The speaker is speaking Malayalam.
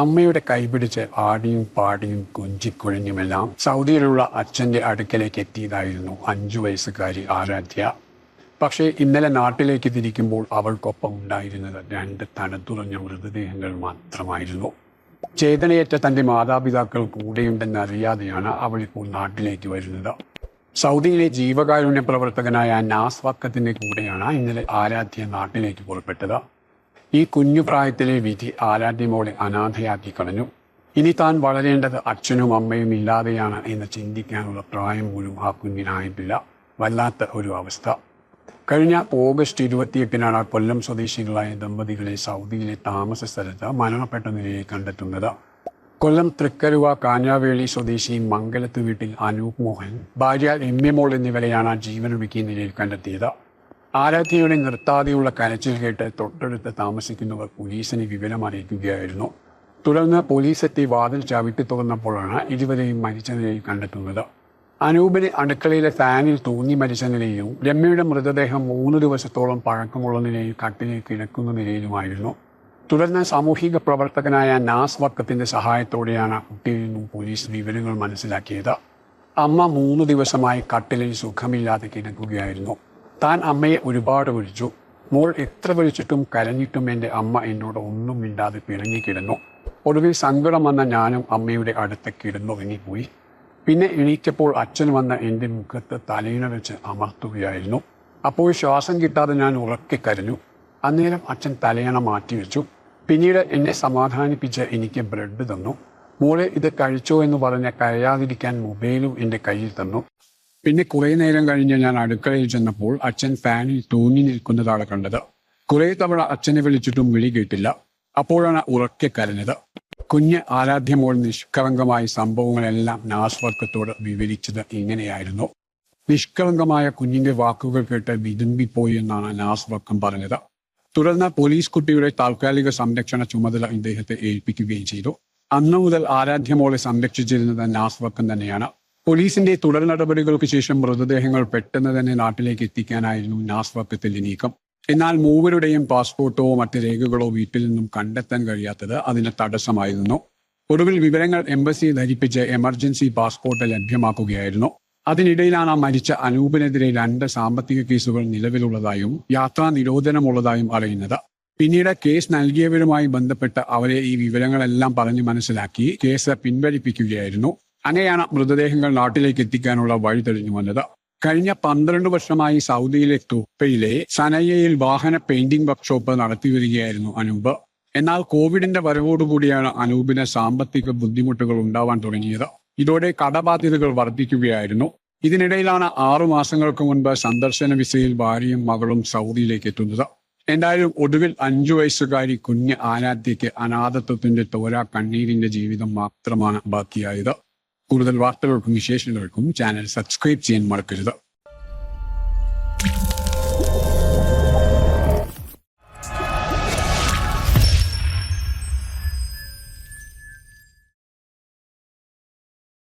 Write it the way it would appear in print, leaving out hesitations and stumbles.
അമ്മയുടെ കൈപിടിച്ച് ആടിയും പാടിയും കൊഞ്ചിക്കുഴഞ്ഞുമെല്ലാം സൗദിയിലുള്ള അച്ഛൻ്റെ അടുക്കലേക്ക് എത്തിയതായിരുന്നു 5 വയസ്സുകാരി ആരാധ്യ. പക്ഷേ ഇന്നലെ നാട്ടിലേക്ക് തിരിക്കുമ്പോൾ അവൾക്കൊപ്പം ഉണ്ടായിരുന്നത് 2 തണുത്തുറഞ്ഞ മൃതദേഹങ്ങൾ മാത്രമായിരുന്നു. ചേതനയേറ്റ തൻ്റെ മാതാപിതാക്കൾ കൂടെയുണ്ടെന്നറിയാതെയാണ് അവൾ ഇപ്പോൾ നാട്ടിലേക്ക് വരുന്നത്. സൗദിയിലെ ജീവകാരുണ്യ പ്രവർത്തകനായ നാസ് വക്കത്തിൻ്റെ കൂടെയാണ് ഇന്നലെ ആരാധ്യ നാട്ടിലേക്ക് പുറപ്പെട്ടത്. ഈ കുഞ്ഞു പ്രായത്തിലെ വിധി ആരാധ്യമോളെ അനാഥയാക്കി കളഞ്ഞു. ഇനി താൻ വളരേണ്ടത് അച്ഛനും അമ്മയും ഇല്ലാതെയാണ് എന്ന് ചിന്തിക്കാനുള്ള പ്രായം പോലും ആ കുഞ്ഞിനായിട്ടില്ല. വല്ലാത്ത ഒരു അവസ്ഥ. കഴിഞ്ഞ ഓഗസ്റ്റ് 28-നാണ് കൊല്ലം സ്വദേശികളായ ദമ്പതികളെ സൗദിയിലെ താമസ സ്ഥലത്ത് മരണപ്പെട്ട നിലയിൽ കണ്ടെത്തുന്നത്. കൊല്ലം തൃക്കരുവ കാഞ്ഞാവേളി സ്വദേശി മംഗലത്ത് വീട്ടിൽ അനൂപ് മോഹൻ, ഭാര്യ രമ്യമോൾ എന്നിവരെയാണ് ജീവനൊടുക്കിയ നിലയിൽ കണ്ടെത്തിയത്. ആരാധ്യയുടെ നിർത്താതെയുള്ള കരച്ചിൽ കേട്ട് തൊട്ടടുത്ത് താമസിക്കുന്നവർ പോലീസിനെ വിവരം അറിയിക്കുകയായിരുന്നു. തുടർന്ന് പോലീസ് എത്തി വാതിൽ ചവിട്ടി തുറന്നപ്പോഴാണ് ഇരുവരെയും മരിച്ച നിലയിൽ കണ്ടെത്തുന്നത്. അനൂപിനെ അടുക്കളയിലെ ഫാനിൽ തൂങ്ങി മരിച്ച നിലയിലും രമ്യയുടെ മൃതദേഹം 3 ദിവസത്തോളം പഴക്കമുള്ള നിലയിൽ കട്ടിലിൽ കിടക്കുന്ന നിലയിലുമായിരുന്നു. തുടർന്ന് സാമൂഹിക പ്രവർത്തകനായ നാസ് വക്കത്തിൻ്റെ സഹായത്തോടെയാണ് കുട്ടിയിൽ നിന്നും പോലീസ് വിവരങ്ങൾ മനസ്സിലാക്കിയത്. അമ്മ 3 ദിവസമായി കട്ടിലിൽ സുഖമില്ലാതെ കിടക്കുകയായിരുന്നു. താൻ അമ്മയെ ഒരുപാട് വിളിച്ചു. മോൾ എത്ര വിളിച്ചിട്ടും കരഞ്ഞിട്ടും എൻ്റെ അമ്മ എന്നോട് ഒന്നും മിണ്ടാതെ പിണങ്ങിക്കിടന്നു. ഒടുവിൽ സങ്കടം വന്ന ഞാനും അമ്മയുടെ അടുത്ത് കിടന്നുറങ്ങിപ്പോയി. പിന്നെ എണീറ്റപ്പോൾ അച്ഛൻ വന്ന് എൻ്റെ മുഖത്ത് തലയിണ വെച്ച് അമർത്തുകയായിരുന്നു. അപ്പോൾ ശ്വാസം കിട്ടാതെ ഞാൻ ഉറക്കെ കരഞ്ഞു. അന്നേരം അച്ഛൻ തലയണ മാറ്റിവെച്ചു. പിന്നീട് എന്നെ സമാധാനിപ്പിച്ച് എനിക്ക് ബ്രെഡ് തന്നു. മോളെ ഇത് കഴിച്ചോ എന്ന് പറഞ്ഞ് കരയാതിരിക്കാൻ മൊബൈലും എൻ്റെ കയ്യിൽ തന്നു. പിന്നെ കുറേ നേരം കഴിഞ്ഞ് ഞാൻ അടുക്കളയിൽ ചെന്നപ്പോൾ അച്ഛൻ ഫാനിൽ തൂങ്ങി നിൽക്കുന്നതാണ് കണ്ടത്. കുറേ തവണ അച്ഛനെ വിളിച്ചിട്ടും വിളി കേട്ടില്ല. അപ്പോഴാണ് ഉറക്കെ കരഞ്ഞത്. കുഞ്ഞ് ആരാധ്യമോൾ നിഷ്കളങ്കമായ സംഭവങ്ങളെല്ലാം നാസ് വക്കത്തോട് വിവരിച്ചത് ഇങ്ങനെയായിരുന്നു. നിഷ്കളങ്കമായ കുഞ്ഞിന്റെ വാക്കുകൾ കേട്ട് വിതുമ്പിപ്പോയി എന്നാണ് നാസ് വക്കം പറഞ്ഞത്. തുടർന്ന് പോലീസ് കുട്ടിയുടെ താൽക്കാലിക സംരക്ഷണ ചുമതല ഇദ്ദേഹത്തെ ഏൽപ്പിക്കുകയും ചെയ്തു. അന്നു മുതൽ ആരാധ്യമോളെ സംരക്ഷിച്ചിരുന്നത് നാസ് വക്കം തന്നെയാണ്. പോലീസിന്റെ തുടർ നടപടികൾക്ക് ശേഷം മൃതദേഹങ്ങൾ പെട്ടെന്ന് തന്നെ നാട്ടിലേക്ക് എത്തിക്കാനായിരുന്നു നാസ് വക്കത്തിന്റെ നീക്കം. എന്നാൽ മൂവരുടെയും പാസ്പോർട്ടോ മറ്റ് രേഖകളോ വീട്ടിൽ നിന്നും കണ്ടെത്താൻ കഴിയാത്തത് അതിന് തടസ്സമായിരുന്നു. ഒടുവിൽ വിവരങ്ങൾ എംബസി ധരിപ്പിച്ച് എമർജൻസി പാസ്പോർട്ട് ലഭ്യമാക്കുകയായിരുന്നു. അതിനിടയിലാണ് മരിച്ച അനൂപിനെതിരെ 2 സാമ്പത്തിക കേസുകൾ നിലവിലുള്ളതായും യാത്രാ നിരോധനമുള്ളതായും അറിയുന്നത്. പിന്നീട് കേസ് നൽകിയവരുമായി ബന്ധപ്പെട്ട് അവരെ ഈ വിവരങ്ങളെല്ലാം പറഞ്ഞു മനസ്സിലാക്കി കേസ് പിൻവലിപ്പിക്കുകയായിരുന്നു. അങ്ങനെയാണ് മൃതദേഹങ്ങൾ നാട്ടിലേക്ക് എത്തിക്കാനുള്ള വഴി തെളിഞ്ഞു വന്നത്. കഴിഞ്ഞ 12 വർഷമായി സൗദിയിലെ തുപ്പയിലെ സനയ്യയിൽ വാഹന പെയിന്റിംഗ് വർക്ക്ഷോപ്പ് നടത്തി വരികയായിരുന്നു അനൂപ്. എന്നാൽ കോവിഡിന്റെ വരവോടുകൂടിയാണ് അനൂപിന് സാമ്പത്തിക ബുദ്ധിമുട്ടുകൾ ഉണ്ടാവാൻ തുടങ്ങിയത്. ഇതോടെ കടബാധ്യതകൾ വർദ്ധിക്കുകയായിരുന്നു. ഇതിനിടയിലാണ് 6 മാസങ്ങൾക്ക് മുൻപ് സന്ദർശന വിസയിൽ ഭാര്യയും മകളും സൗദിയിലേക്ക് എത്തുന്നത്. എന്തായാലും ഒടുവിൽ 5 വയസ്സുകാരി കുഞ്ഞ് ആരാധ്യയ്ക്ക് അനാഥത്വത്തിന്റെ തോരാ കണ്ണീരിന്റെ ജീവിതം മാത്രമാണ് ബാക്കിയായത്. കൂടുതൽ വാർത്തകൾക്കും വിശേഷങ്ങൾക്കും ചാനൽ സബ്സ്ക്രൈബ് ചെയ്യാൻ മറക്കരുത്.